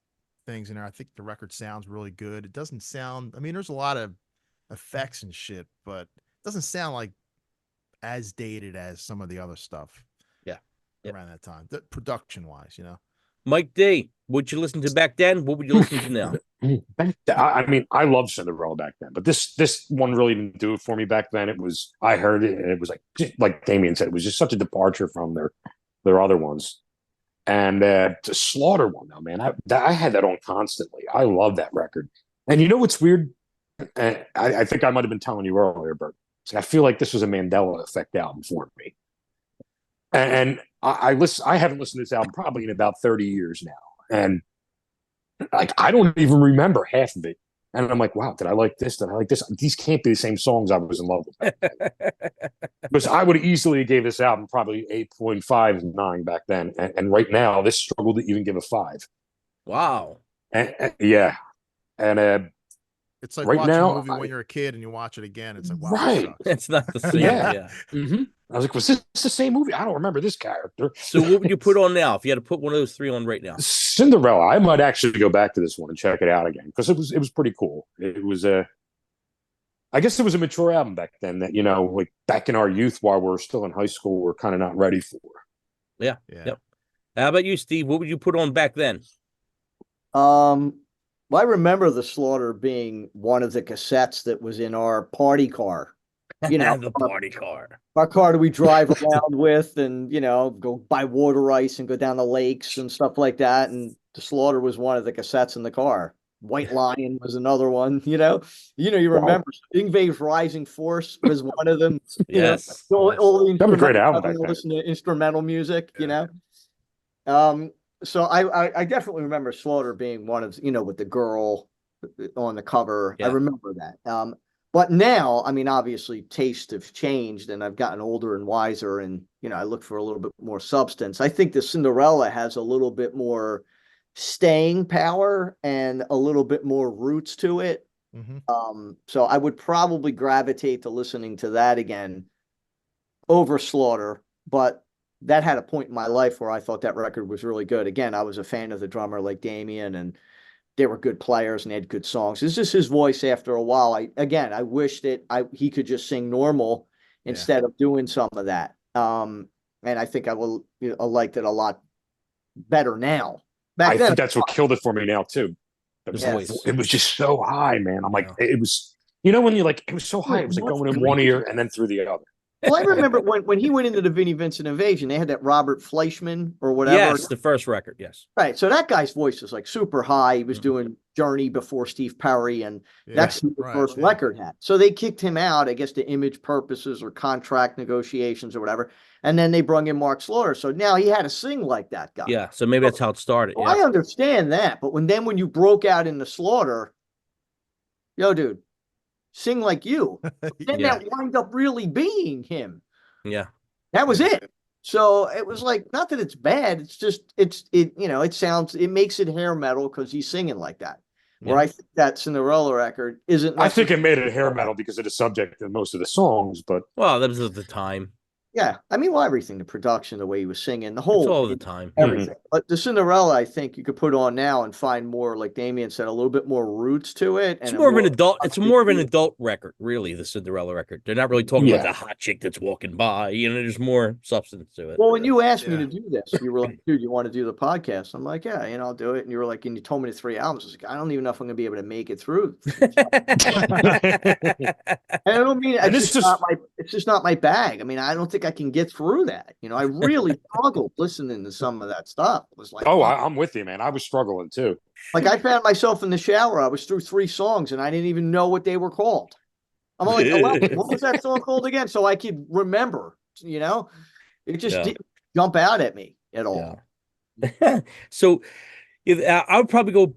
things in there. I think the record sounds really good. It doesn't sound. I mean, there's a lot of effects and shit, but it doesn't sound like as dated as some of the other stuff. Yeah. Yep. Around that time, production wise, Mike D, what you listen to back then? What would you listen to now? I mean, I loved Cinderella back then, but this one really didn't do it for me back then. I heard it, and it was like Damien said, it was just such a departure from their other ones. And the Slaughter one, though, man, I had that on constantly. I love that record. And you know what's weird? I think I might have been telling you earlier, Bert. I feel like this was a Mandela Effect album for me. And I haven't listened to this album probably in about 30 years now, and like I don't even remember half of it And I'm like, wow, did I like this? Did I like this? These can't be the same songs I was in love with. Because I would have easily gave this album probably 8.59 back then. And right now, this struggled to even give a 5. Wow. Yeah. And It's like right watching now, a movie when you're a kid and you watch it again. It's like, wow, right. this sucks. It's not the same. Yeah. Yeah. Mm-hmm. I was like, was this the same movie? I don't remember this character. So what would you put on now if you had to put one of those 3 on right now? Cinderella. I might actually go back to this one and check it out again because it was pretty cool. It was I guess it was a mature album back then that, like back in our youth while we're still in high school, we're kind of not ready for. Yeah. Yeah. Yep. How about you, Steve? What would you put on back then? Well, I remember the Slaughter being one of the cassettes that was in our party car. The party car. Our car that we drive around with and, go buy water ice and go down the lakes and stuff like that. And the Slaughter was one of the cassettes in the car. White Lion was another one, you remember Ingvave's Rising Force was one of them. Yes. All the That was a great album back then. listen to instrumental music, So I definitely remember Slaughter being one of, with the girl on the cover. Yeah. I remember that. But now, I mean, obviously tastes have changed and I've gotten older and wiser and, I look for a little bit more substance. I think the Cinderella has a little bit more staying power and a little bit more roots to it. Mm-hmm. So I would probably gravitate to listening to that again over Slaughter, but that had a point in my life where I thought that record was really good. Again, I was a fan of the drummer like Damien, and they were good players and they had good songs. It's just his voice after a while. I wish that he could just sing normal instead of doing some of that. And I think I will I liked it a lot better now. I think that's what killed it for me now too. Voice. It was just so high, man. I'm like, it was, when you're like, it was so high, it was like going in one ear and then through the other. Well, I remember when he went into the Vinnie Vincent Invasion, they had that Robert Fleischman or whatever. Yes, the first record, yes. Right. So that guy's voice was like super high. He was doing Journey before Steve Perry, and that's who the first record had. So they kicked him out, I guess, to image purposes or contract negotiations or whatever. And then they brought in Mark Slaughter. So now he had to sing like that guy. Yeah. So maybe that's how it started. Well, I understand that. But when you broke out in the Slaughter, yo, dude, sing like you. Then that wound up really being him. Yeah. That was it. So it was like, not that it's bad. It's just, it makes it hair metal because he's singing like that. Where I think that Cinderella record isn't. I think it made it hair metal because of the subject of most of the songs, but. Well, that was at the time. Yeah. I mean, everything, the production, the way he was singing, the whole. It's all the time. Everything. Mm-hmm. But the Cinderella, I think you could put on now and find more, like Damien said, a little bit more roots to it. It's more of an adult. It's more of an adult record, really. The Cinderella record. They're not really talking about the hot chick that's walking by. There's more substance to it. Well, when you asked me to do this, you were like, "Dude, you want to do the podcast?" I'm like, "Yeah, I'll do it." And you were like, and you told me the 3 albums. I was like, I don't even know if I'm going to be able to make it through. I don't mean it's just not my bag. I mean, I don't think I can get through that. I really struggled listening to some of that stuff. It was like, I'm with you, man. I was struggling too. Like I found myself in the shower. I was through 3 songs and I didn't even know what they were called. I'm like, what was that song called again? So I could remember. It just didn't jump out at me at all. Yeah. So I would probably go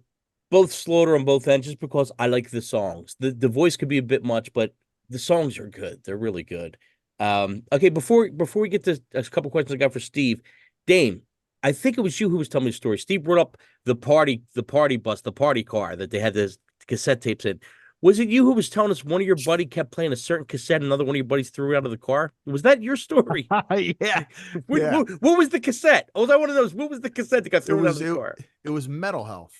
both Slaughter on both ends just because I like the songs. The voice could be a bit much, but the songs are good. They're really good. Okay, before we get to a couple questions I got for Steve, Dame, I think it was you who was telling me the story. Steve brought up the party bus, the party car that they had the cassette tapes in. Was it you who was telling us one of your buddy kept playing a certain cassette, and another one of your buddies threw out of the car? Was that your story? Yeah. What was the cassette? Oh, I want to know what was the cassette that got thrown out of the car? It was Mental Health.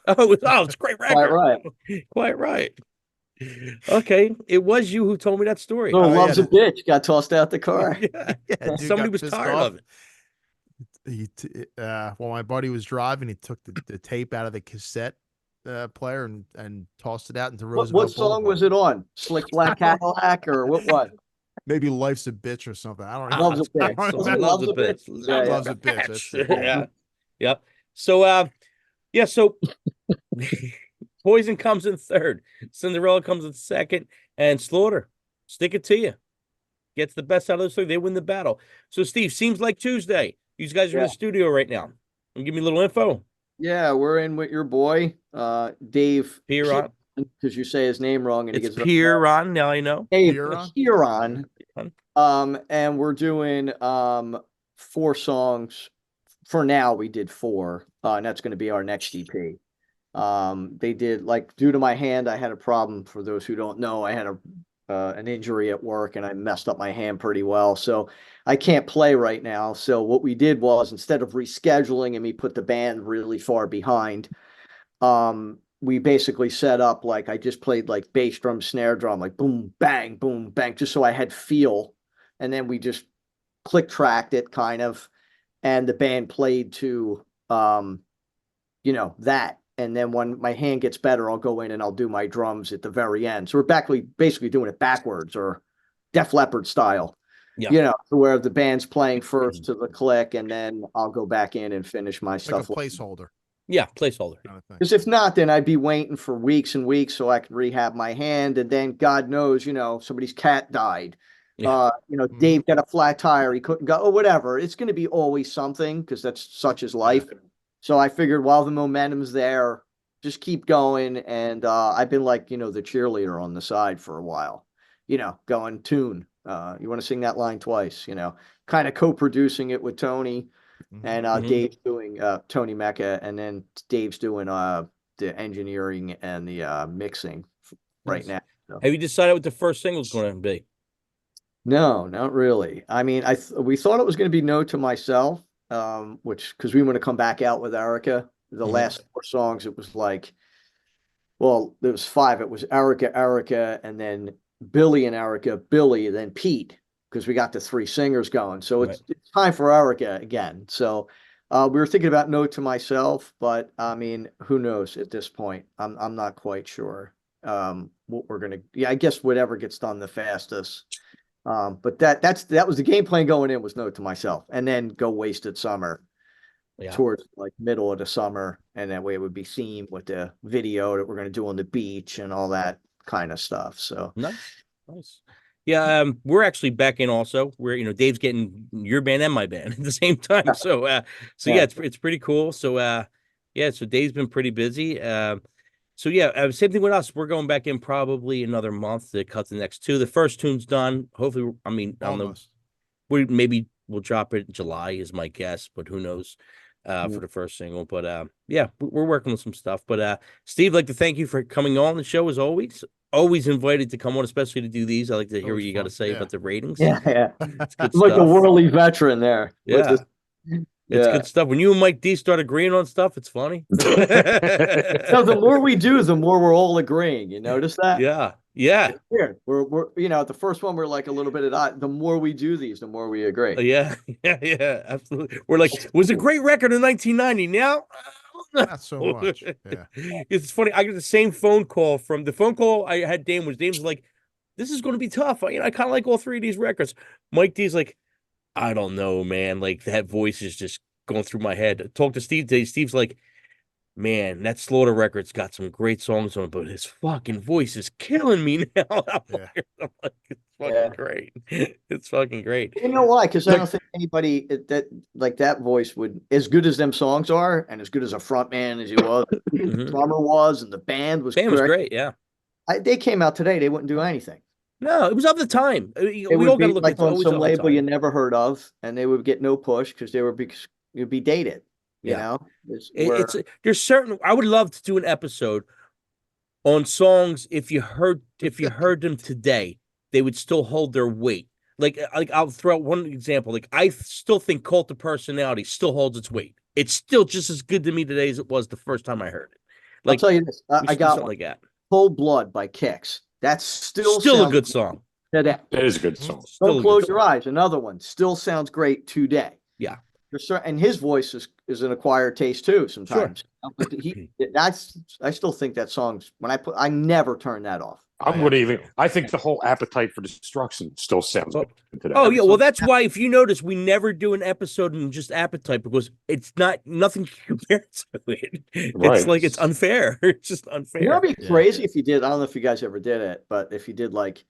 Oh, it's a great record. Quite right. Quite right. Okay, it was you who told me that story. Loves a bitch got tossed out the car. Somebody was tired of it. While my buddy was driving, he took the tape out of the cassette player and tossed it out into Roosevelt. What song was it on? Slick Black Cadillac or what? Maybe Life's a Bitch or something. I don't know. Loves a bitch. Loves a bitch. Loves a bitch. That's it. Yeah. Yep. So so Poison comes in third, Cinderella comes in second, and Slaughter, stick it to you, gets the best out of those 3. They win the battle. So Steve, seems like Tuesday. You guys are in the studio right now. Give me a little info. Yeah, we're in with your boy, Dave Pierrot. because you say his name wrong and he It's gets Piron. Now I know. Dave Huron? Huron. And we're doing 4 songs. For now, we did 4, and that's going to be our next EP. They did, like, due to my hand, I had a problem. For those who don't know, I had an injury at work and I messed up my hand pretty well. So I can't play right now. So what we did was, instead of rescheduling and me put the band really far behind, we basically set up, like, I just played like bass drum, snare drum, like boom, bang, just so I had feel. And then we just click tracked it kind of, and the band played to, that. And then when my hand gets better, I'll go in and I'll do my drums at the very end. So we're basically doing it backwards, or Def Leppard style, where the band's playing first to the click, and then I'll go back in and finish my stuff. Like a placeholder. Yeah, placeholder. Because if not, then I'd be waiting for weeks and weeks so I can rehab my hand. And then God knows, somebody's cat died. Yeah. Dave got a flat tire. He couldn't go, or whatever. It's going to be always something, because that's such as life. So I figured while the momentum's there, just keep going. And I've been like, the cheerleader on the side for a while, going tune. You want to sing that line twice, kind of co-producing it with Tony. And Dave's doing Tony Mecca, and then Dave's doing the engineering and the mixing right now. So. Have you decided what the first single's going to be? No, not really. I mean, we thought it was going to be No to Myself, because we want to come back out with Erica. The last 4 songs, it was like, well, there was 5. It was Erica, and then Billy and Erica, Billy, and then Pete, because we got the 3 singers going. So it's time for Erica again. So we were thinking about No to Myself, but I mean, who knows at this point? I'm not quite sure what we're gonna. Yeah, I guess whatever gets done the fastest. But that was the game plan going in, was No to Myself, and then go Wasted Summer towards like middle of the summer, and that way it would be themed with the video that we're going to do on the beach and all that kind of stuff. So nice. Yeah, we're actually back in also. We're Dave's getting your band and my band at the same time. So it's pretty cool. So so Dave's been pretty busy. Same thing with us. We're going back in probably another month to cut the next 2. The first tune's done. Hopefully, we'll drop it in July is my guess, but who knows for the first single. But we're working on some stuff. But Steve, I'd like to thank you for coming on the show as always. Always invited to come on, especially to do these. I like to hear what you got to say about the ratings. Yeah. It's good I'm like a stuff. worldly veteran there. Yeah. It's good stuff. When you and Mike D start agreeing on stuff, it's funny. So the more we do, the more we're all agreeing. You notice that? Yeah. It's weird. We're at the first one, we're like a little bit at odds. The more we do these, the more we agree. Yeah, absolutely. We're like, it was a great record in 1990. Now, not so much. Yeah. It's funny. I get the same phone call from the phone call I had. Dame's like, this is going to be tough. I kind of like all 3 of these records. Mike D's like, I don't know, man. Like, that voice is just going through my head. Talk to Steve today. Steve's like, man, that Slaughter record's got some great songs on it, but his fucking voice is killing me now. I'm like, it's fucking great. It's fucking great. You know why? Because I don't think anybody that voice would, as good as them songs are, and as good as a front man as he was, the drummer was, and the band was great. Yeah. They came out today, they wouldn't do anything. No, it was of the time. We all got to look like at on some label you never heard of, and they would get no push because you'd be dated. You know, there's certain. I would love to do an episode on songs. If you heard them today, they would still hold their weight. Like I'll throw out one example. Like, I still think Cult of Personality still holds its weight. It's still just as good to me today as it was the first time I heard it. Like, I'll tell you this, I got something like that. Cold Blood by Kix. That's still a good song. Today. It is a good song. Don't Close Your Eyes. Another one still sounds great today. Yeah. And his voice is an acquired taste too sometimes. Sure. But I still think that song's, I never turn that off. I think the whole Appetite for Destruction still sounds good today. Oh yeah, well that's why if you notice we never do an episode on just Appetite, because it's nothing compared to it. It's like, it's unfair. It's just unfair. You know, it'd be crazy if you did. I don't know if you guys ever did it, but if you did like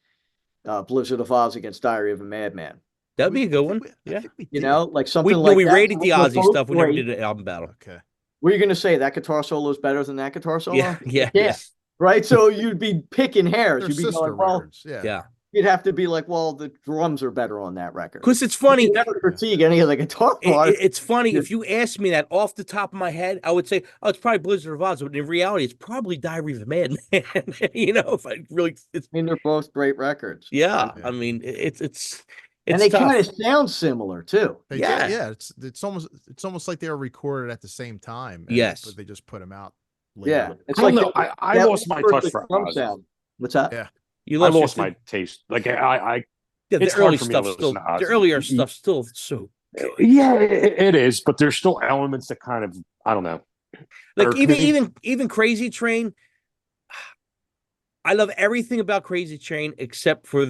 Blizzard of Oz against Diary of a Madman. That'd be a good one. Yeah. You know, like something like we that. rated the Ozzy stuff. We never did an album battle. Okay. Were you going to say that guitar solo is better than that guitar solo? Yeah. right? So you'd be picking hairs. They're You'd be sister going, well, records. Yeah. Yeah. you'd have to be like, well, the drums are better on that record. Because it's funny. You never critique any of the guitar parts. It's funny. If you ask me that off the top of my head, I would say, oh, it's probably Blizzard of Oz. But in reality, it's probably Diary of a Madman. If I really, I mean, they're both great records. yeah. Yeah. I mean, it's And they tough. kind of sound similar too. They Yeah. did, yeah. It's almost like they were recorded at the same time. Yes. But they just put them out. Yeah. Later. It's I don't like know. I that lost my was touch the for drum Oz. sound. What's that? Yeah. You I lost lost my taste. Like I Yeah, it's the early hard for me to stuff listen still. to The Ozzy. earlier stuff still so good. Yeah, it is, but there's still elements that kind of I don't know. Like irk me. even Crazy Train. I love everything about Crazy Train except for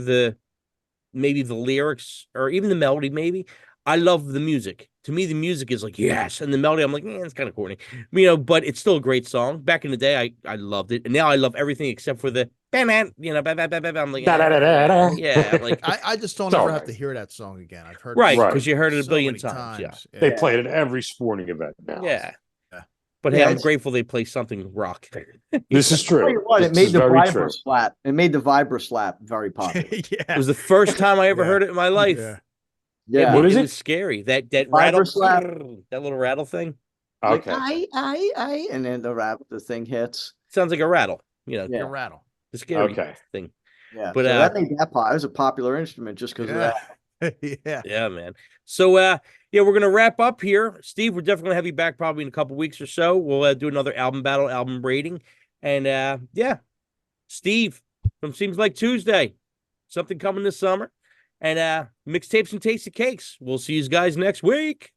maybe the lyrics or even the melody. Maybe I love the music. To me, the music is like yes, and the melody I'm like, it's kind of corny, but it's still a great song. Back in the day, I loved it, and now I love everything except for the I'm like, yeah, like I just don't It's ever all have right. to hear that song again. I've heard right it because you heard it a so billion many times. They Yeah. play it at every sporting event now. Yeah, Yeah. but Yeah, hey, I'm it's- grateful they play something rock. This is I'll tell you true. what, it This made is the very vibra true. slap. It made the vibra slap very popular. It Yeah. was the first time I ever Yeah. heard it in my life. Yeah. Yeah. What is it it? was scary. That Vibra rattle, slap. that little rattle thing Like, Okay. and then the thing hits. sounds like a rattle. Yeah. Your rattle. The scary Okay. thing. Yeah. But, so that made that pop. It was a popular instrument just because of Yeah. that. Yeah. Yeah, man. So, yeah, we're gonna wrap up here. Steve, we're definitely gonna have you back probably in a couple weeks or so. We'll do another album battle, album rating, and yeah, Steve from Seems Like Tuesday, something coming this summer, and mixtapes and tasty cakes. We'll see you guys next week.